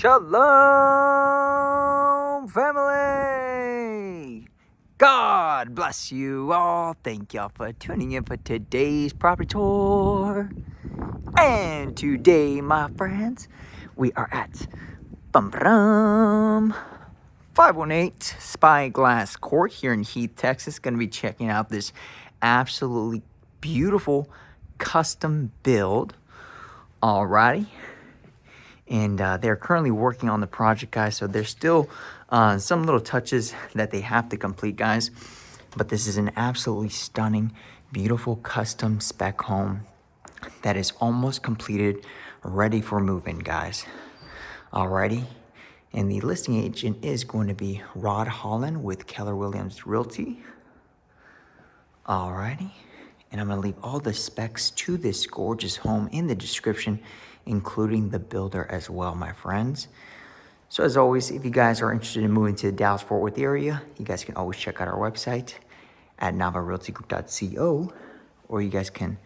Shalom, family. God bless you all. Thank y'all for tuning in for today's property tour. And today, my friends, we are at 518 Spyglass Court here in Heath, Texas. Going to be checking out this absolutely beautiful custom build. Alrighty. And they're currently working on the project, guys. So there's still some little touches that they have to complete, guys. But this is an absolutely stunning, beautiful custom spec home that is almost completed, ready for move-in, guys. Alrighty. And the listing agent is going to be Rod Holland with Keller Williams Realty. Alrighty. And I'm going to leave all the specs to this gorgeous home in the description, including the builder as well, my friends. So as always, if you guys are interested in moving to the Dallas-Fort Worth area, you guys can always check out our website at NavaRealtyGroup.co, or you guys can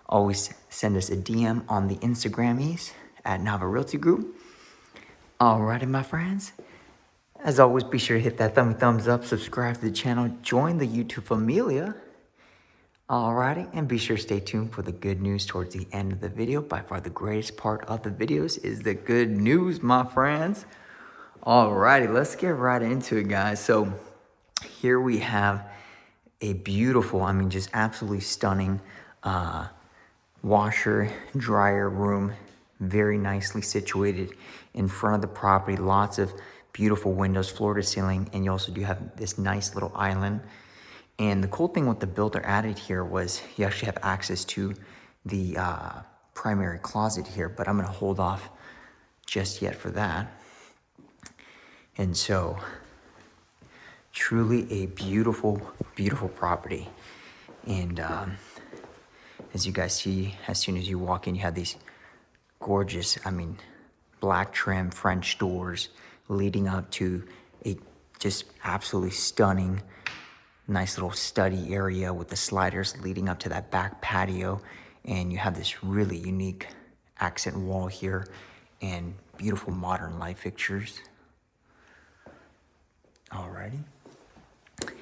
always send us a DM on the Instagrammies at NavaRealtyGroup. Alrighty, my friends. As always, be sure to hit that thumbs up, subscribe to the channel, join the YouTube familia. Alrighty, and be sure to stay tuned for the good news towards the end of the video. By far the greatest part of the videos is the good news, my friends. Alrighty, let's get right into it, guys. So here we have a beautiful, I mean, just absolutely stunning washer, dryer room, very nicely situated in front of the property. Lots of beautiful windows, floor to ceiling, and you also do have this nice little island. And the cool thing what the builder added here was you actually have access to the primary closet here, but I'm going to hold off just yet for that. And so, truly a beautiful, beautiful property. And as you guys see, as soon as you walk in, you have these gorgeous, I mean, black trim French doors leading up to a just absolutely stunning, nice little study area with the sliders leading up to that back patio. And you have this really unique accent wall here and beautiful modern light fixtures. Alrighty.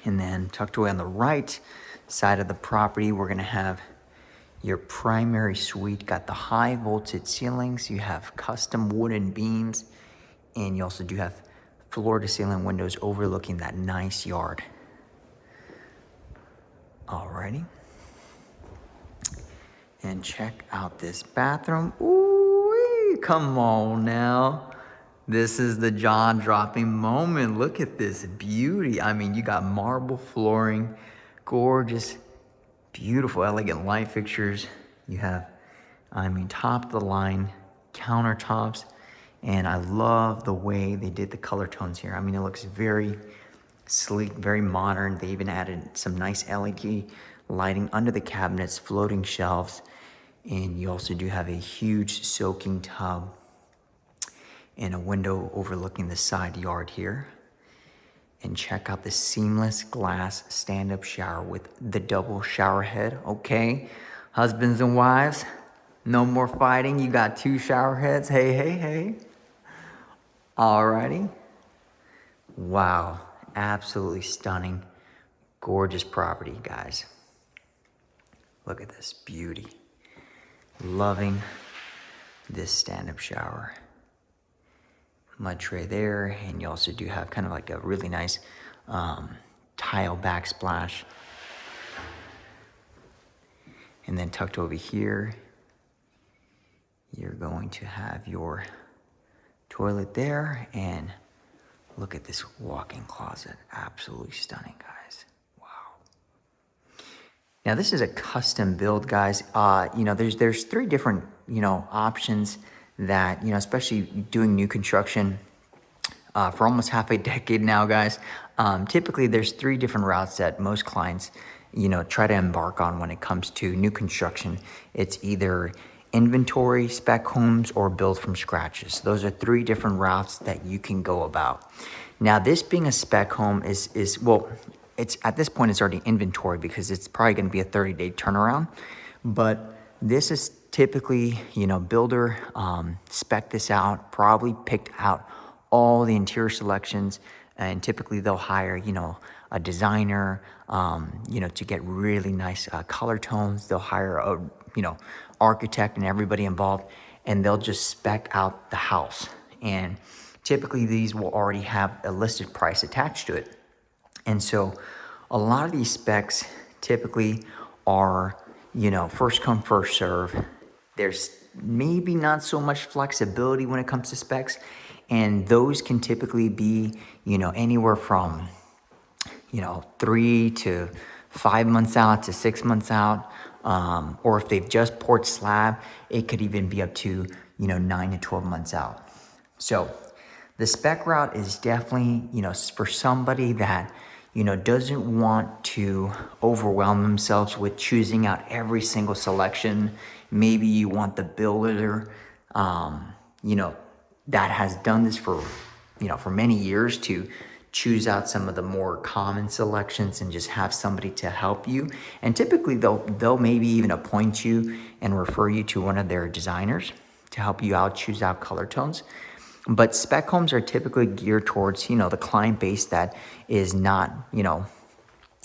And then tucked away on the right side of the property, we're gonna have your primary suite. Got the high voltage ceilings. You have custom wooden beams. And you also do have floor to ceiling windows overlooking that nice yard. Alrighty. And check out this bathroom. Ooh, come on now. This is the jaw-dropping moment. Look at this beauty. I mean, you got marble flooring, gorgeous, beautiful, elegant light fixtures. You have, I mean, top of the line countertops. And I love the way they did the color tones here. I mean, it looks very sleek, very modern. They even added some nice LED lighting under the cabinets, floating shelves, and you also do have a huge soaking tub and a window overlooking the side yard here. And check out the seamless glass stand-up shower with the double shower head. Okay, husbands and wives, no more fighting. You got two shower heads. Hey, hey, hey. Alrighty. Wow. Absolutely stunning, gorgeous property, guys. Look at this beauty. Loving this stand-up shower. Mud tray there, and you also do have kind of like a really nice tile backsplash. And then tucked over here, you're going to have your toilet there, and look at this walk-in closet. Absolutely stunning, guys. Wow. Now, this is a custom build, guys. You know, there's three different, you know, options that, you know, especially doing new construction for almost half a decade now, guys. Typically, there's three different routes that most clients, you know, try to embark on when it comes to new construction. It's either inventory, spec homes, or build from scratches. Those are three different routes that you can go about. Now, this being a spec home is well, it's at this point, it's already inventory because it's probably going to be a 30-day turnaround. But this is typically, builder spec this out, probably picked out all the interior selections, and typically they'll hire, a designer, to get really nice color tones. They'll hire a, architect and everybody involved, and they'll just spec out the house. And typically these will already have a listed price attached to it. And so a lot of these specs typically are, first come, first serve. There's maybe not so much flexibility when it comes to specs. And those can typically be, anywhere from, 3 to 5 months out to 6 months out. Or if they've just poured slab, it could even be up to, 9 to 12 months out. So the spec route is definitely, for somebody that, doesn't want to overwhelm themselves with choosing out every single selection. Maybe you want the builder, that has done this for, for many years to choose out some of the more common selections and just have somebody to help you. And typically they'll maybe even appoint you and refer you to one of their designers to help you out, choose out color tones. But spec homes are typically geared towards, the client base that is not,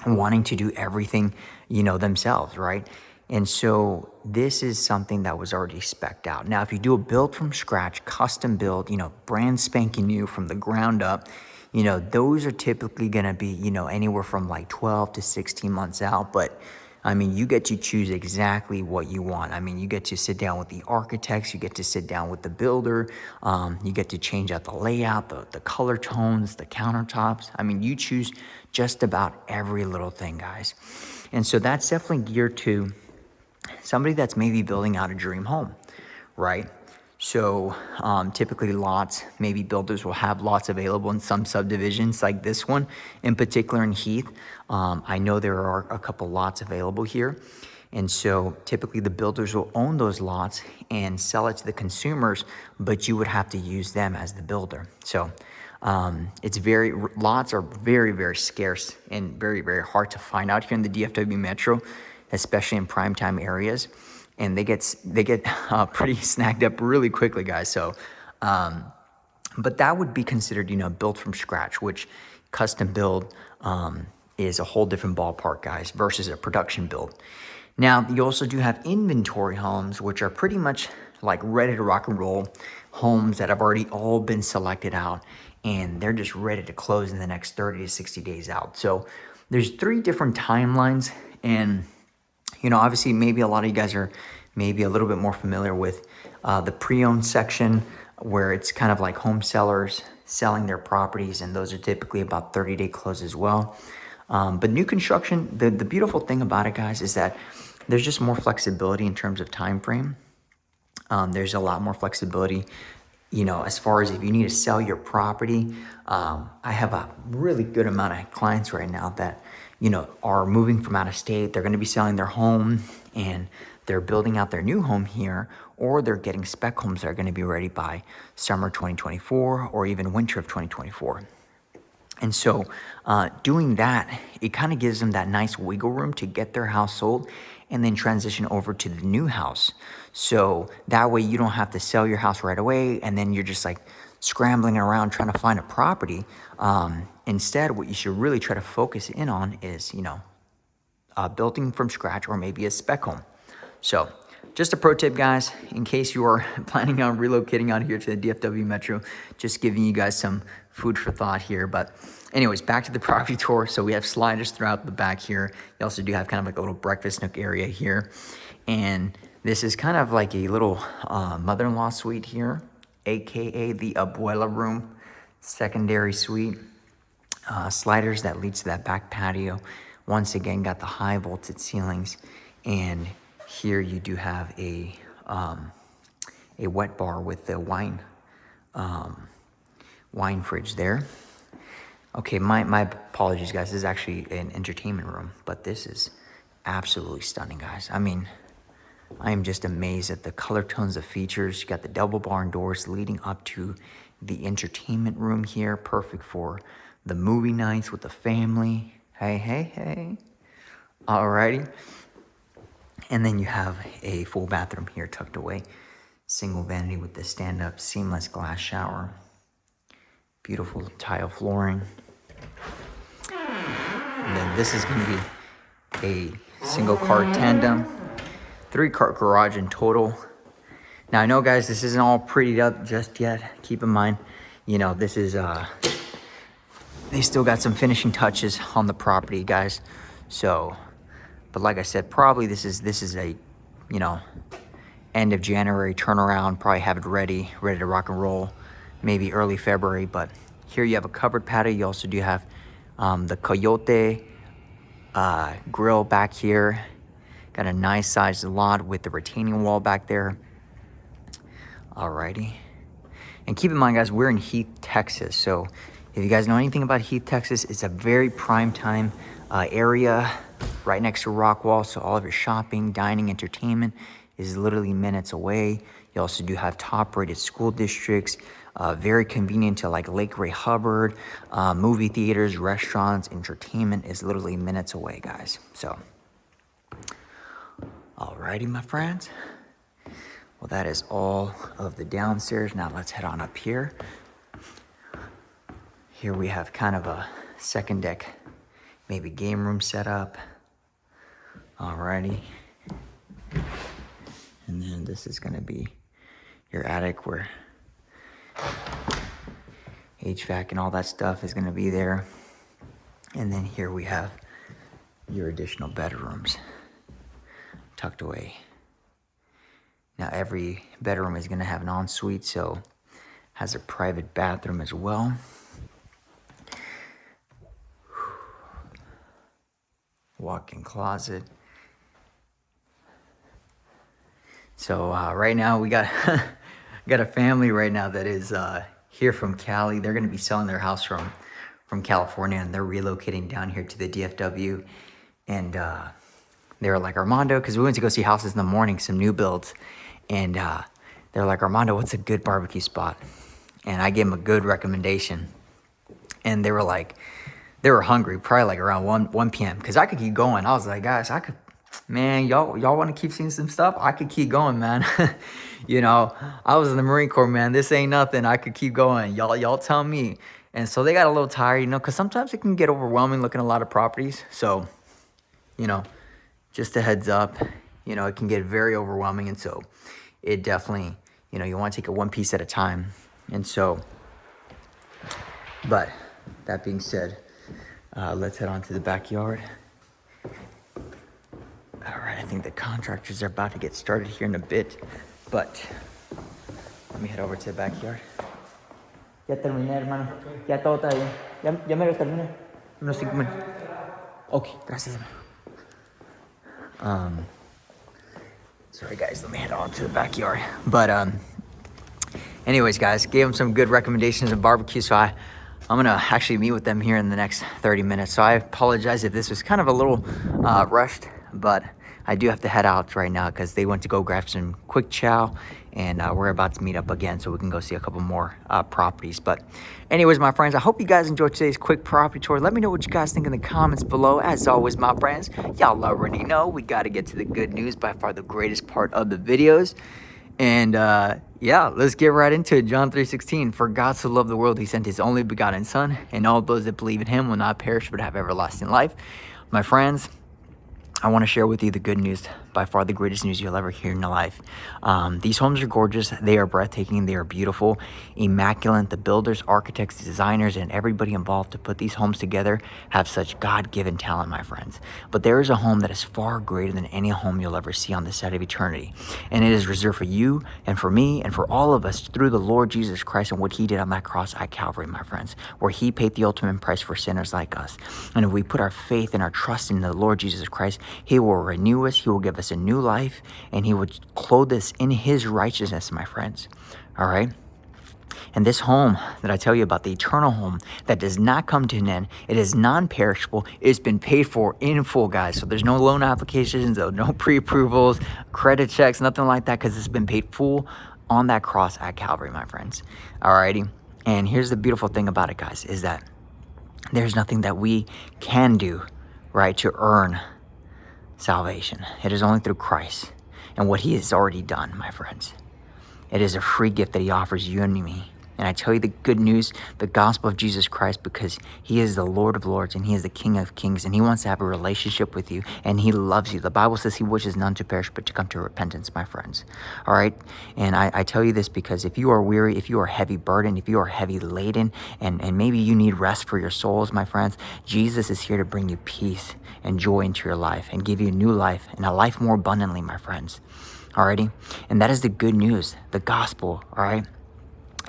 wanting to do everything, themselves, right? And so this is something that was already spec'd out. Now, if you do a build from scratch, custom build, brand spanking new from the ground up, those are typically going to be, anywhere from like 12 to 16 months out. But I mean, you get to choose exactly what you want. I mean, you get to sit down with the architects, you get to sit down with the builder, you get to change out the layout, the color tones, the countertops. I mean, you choose just about every little thing, guys. And so that's definitely geared to somebody that's maybe building out a dream home, right? So typically lots, maybe builders will have lots available in some subdivisions like this one in particular in Heath. I know there are a couple lots available here. And so typically the builders will own those lots and sell it to the consumers, but you would have to use them as the builder. So lots are very, very scarce and very, very hard to find out here in the DFW Metro, especially in primetime areas. And they get pretty snagged up really quickly, guys. So, but that would be considered, built from scratch, which custom build is a whole different ballpark, guys, versus a production build. Now, you also do have inventory homes, which are pretty much like ready to rock and roll homes that have already all been selected out, and they're just ready to close in the next 30 to 60 days out. So there's 3 different timelines, and obviously maybe a lot of you guys are maybe a little bit more familiar with the pre-owned section, where it's kind of like home sellers selling their properties, and those are typically about 30-day close as well. But new construction, the beautiful thing about it, guys, is that there's just more flexibility in terms of time frame. There's a lot more flexibility, as far as if you need to sell your property. I have a really good amount of clients right now that are moving from out of state. They're going to be selling their home and they're building out their new home here, or they're getting spec homes that are going to be ready by summer 2024 or even winter of 2024. And so doing that, it kind of gives them that nice wiggle room to get their house sold and then transition over to the new house. So that way you don't have to sell your house right away and then you're just like scrambling around trying to find a property. Instead, what you should really try to focus in on is, building from scratch or maybe a spec home. So just a pro tip, guys, in case you are planning on relocating out here to the DFW Metro, just giving you guys some food for thought here. But anyways, back to the property tour. So we have sliders throughout the back here. You also do have kind of like a little breakfast nook area here. And this is kind of like a little mother-in-law suite here, AKA the abuela room, secondary suite. Sliders that leads to that back patio. Once again, got the high vaulted ceilings, and here you do have a wet bar with the wine fridge there. Okay, my apologies, guys. This is actually an entertainment room, but this is absolutely stunning, guys. I mean, I am just amazed at the color tones of features. You got the double barn doors leading up to the entertainment room here, perfect for the movie nights with the family. Hey. Alrighty. And then you have a full bathroom here tucked away. Single vanity with the stand-up seamless glass shower. Beautiful tile flooring. And then this is gonna be a single car tandem, 3-car garage in total. Now I know guys, this isn't all prettied up just yet. Keep in mind, you know, this is, they still got some finishing touches on the property, guys. So, but like I said, probably this is a, you know, end of January turnaround. Probably have it ready to rock and roll, maybe early February. But here you have a covered patio. You also do have the Coyote grill back here. Got a nice sized lot with the retaining wall back there. Alrighty. And keep in mind, guys, we're in Heath, Texas. So if you guys know anything about Heath, Texas, it's a very prime time area right next to Rockwall. So all of your shopping, dining, entertainment is literally minutes away. You also do have top rated school districts, very convenient to like Lake Ray Hubbard, movie theaters, restaurants, entertainment is literally minutes away, guys. So, alrighty, my friends. Well, that is all of the downstairs. Now let's head on up here. Here we have kind of a second deck, maybe game room set up. Alrighty. And then this is gonna be your attic where HVAC and all that stuff is gonna be there. And then here we have your additional bedrooms tucked away. Now every bedroom is gonna have an ensuite, so has a private bathroom as well. Walk-in closet. So right now we got got a family right now that is here from Cali. They're gonna be selling their house from California, and they're relocating down here to the DFW. And they were like, Armando, because we went to go see houses in the morning, some new builds. And they're like, Armando, what's a good barbecue spot? And I gave them a good recommendation. And they were like, they were hungry, probably like around 1 p.m. Because I could keep going. I was like, guys, I could, man, y'all want to keep seeing some stuff? I could keep going, man. You know, I was in the Marine Corps, man. This ain't nothing. I could keep going. Y'all tell me. And so they got a little tired, you know, because sometimes it can get overwhelming looking at a lot of properties. So, you know, just a heads up, you know, it can get very overwhelming. And so it definitely, you know, you want to take it one piece at a time. And so, but that being said, let's head on to the backyard. All right, I think the contractors are about to get started here in a bit, but let me head over to the backyard. Ya terminé, hermano. Ya todo está bien. Ya me lo terminé. Unos 5 minutos. Okay, gracias. Sorry guys, let me head on to the backyard. But anyways, guys, gave them some good recommendations of barbecue, so I'm gonna actually meet with them here in the next 30 minutes. So I apologize if this was kind of a little rushed, but I do have to head out right now because they went to go grab some quick chow, and we're about to meet up again so we can go see a couple more properties. But anyways, my friends, I hope you guys enjoyed today's quick property tour. Let me know what you guys think in the comments below. As always, my friends, y'all already know we got to get to the good news, by far the greatest part of the videos. And yeah, let's get right into it. John 3:16, for God so loved the world, he sent his only begotten son, and all those that believe in him will not perish but have everlasting life. My friends, I want to share with you the good news, by far the greatest news you'll ever hear in your life. These homes are gorgeous. They are breathtaking. They are beautiful, immaculate. The builders, architects, designers, and everybody involved to put these homes together have such God-given talent, my friends. But there is a home that is far greater than any home you'll ever see on this side of eternity. And it is reserved for you and for me and for all of us through the Lord Jesus Christ and what he did on that cross at Calvary, my friends, where he paid the ultimate price for sinners like us. And if we put our faith and our trust in the Lord Jesus Christ, he will renew us, he will give us a new life, and he would clothe us in his righteousness, my friends. All right? And this home that I tell you about, the eternal home that does not come to an end, it is non-perishable, it's been paid for in full, guys. So there's no loan applications, no pre-approvals, credit checks, nothing like that, because it's been paid full on that cross at Calvary, my friends. Alrighty? And here's the beautiful thing about it, guys, is that there's nothing that we can do, right, to earn salvation. It is only through Christ and what he has already done, my friends. It is a free gift that he offers you and me. And I tell you the good news, the gospel of Jesus Christ, because he is the Lord of Lords and he is the King of Kings, and he wants to have a relationship with you, and he loves you. The Bible says he wishes none to perish but to come to repentance, my friends. All right? And I tell you this because if you are weary, if you are heavy burdened, if you are heavy laden, and maybe you need rest for your souls, my friends, Jesus is here to bring you peace and joy into your life and give you a new life and a life more abundantly, my friends. Alrighty? And that is the good news, the gospel, all right?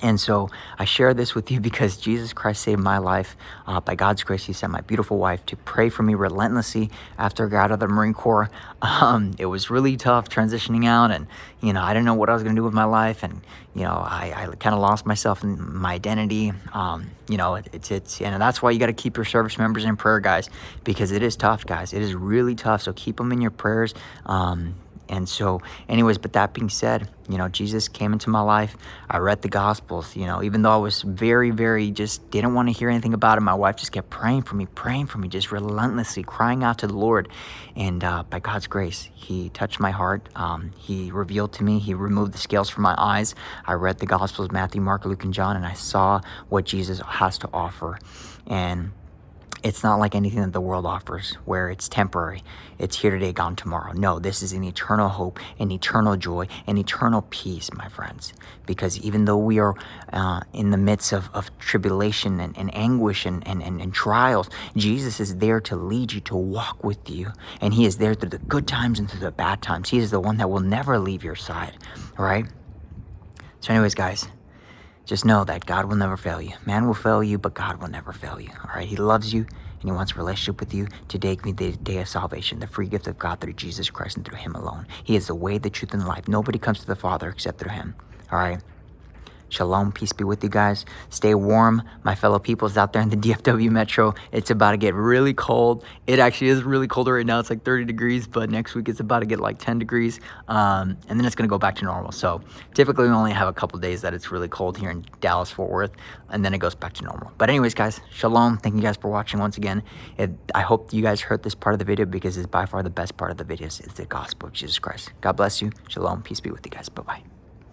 And so I share this with you because Jesus Christ saved my life. By God's grace, he sent my beautiful wife to pray for me relentlessly after I got out of the Marine Corps. It was really tough transitioning out, and, I didn't know what I was going to do with my life. And, I kind of lost myself in my identity. And that's why you got to keep your service members in prayer, guys, because it is tough, guys. It is really tough. So keep them in your prayers. And so anyways, but that being said, Jesus came into my life. I read the Gospels, even though I was very, very just didn't want to hear anything about it. My wife just kept praying for me, just relentlessly crying out to the Lord. And by God's grace, he touched my heart. He revealed to me, he removed the scales from my eyes. I read the Gospels, Matthew, Mark, Luke, and John, and I saw what Jesus has to offer. And it's not like anything that the world offers where it's temporary. It's here today, gone tomorrow. No, this is an eternal hope, an eternal joy, an eternal peace, my friends. Because even though we are in the midst of tribulation and anguish and trials, Jesus is there to lead you, to walk with you. And he is there through the good times and through the bad times. He is the one that will never leave your side, all right? So anyways, guys, just know that God will never fail you. Man will fail you, but God will never fail you. All right? He loves you, and he wants a relationship with you. Today can be the day of salvation, the free gift of God through Jesus Christ and through him alone. He is the way, the truth, and the life. Nobody comes to the Father except through him. All right? Shalom, peace be with you guys. Stay warm, my fellow peoples out there in the DFW metro. It's about to get really cold. It actually is really cold right now. It's like 30 degrees, but next week it's about to get like 10 degrees. And then it's going to go back to normal. So typically we only have a couple days that it's really cold here in Dallas, Fort Worth, and then it goes back to normal. But anyways, guys, shalom. Thank you guys for watching once again. I hope you guys heard this part of the video because it's by far the best part of the videos is the gospel of Jesus Christ. God bless you. Shalom, peace be with you guys. Bye-bye.